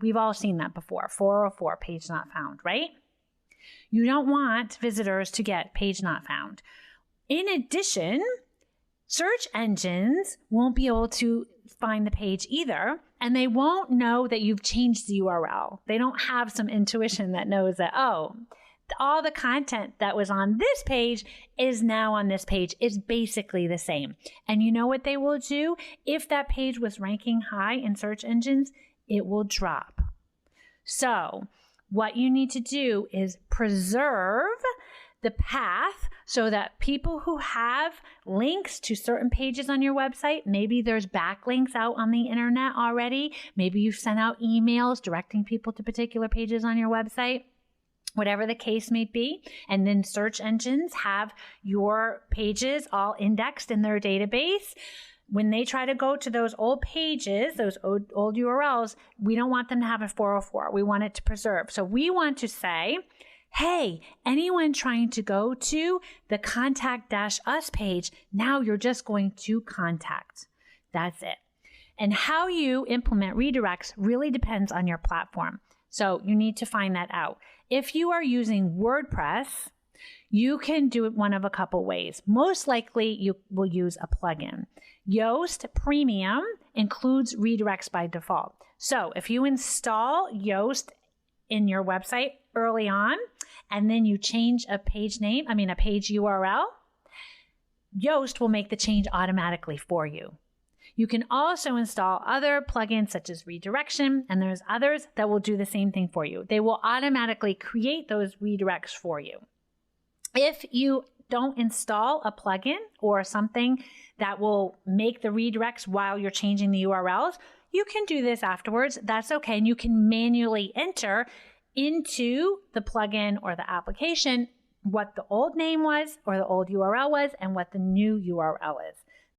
We've all seen that before. 404, page not found, right? You don't want visitors to get page not found. In addition, search engines won't be able to find the page either, and they won't know that you've changed the URL. They don't have some intuition that knows that, oh, all the content that was on this page is now on this page. It's basically the same. And you know what they will do? If that page was ranking high in search engines, it will drop. So what you need to do is preserve the path so that people who have links to certain pages on your website, maybe there's backlinks out on the internet already. Maybe you've sent out emails directing people to particular pages on your website, whatever the case may be. And then search engines have your pages all indexed in their database. When they try to go to those old pages, those old URLs, we don't want them to have a 404. We want it to preserve. So we want to say, hey, anyone trying to go to the contact-us page, now you're just going to contact. That's it. And how you implement redirects really depends on your platform. So you need to find that out. If you are using WordPress, you can do it one of a couple ways. Most likely you will use a plugin. Yoast Premium includes redirects by default. So if you install Yoast in your website early on, and then you change a page URL, Yoast will make the change automatically for you. You can also install other plugins such as redirection, and there's others that will do the same thing for you. They will automatically create those redirects for you. If you don't install a plugin or something that will make the redirects while you're changing the URLs, you can do this afterwards. That's okay. And you can manually enter into the plugin or the application what the old name was or the old URL was and what the new URL is.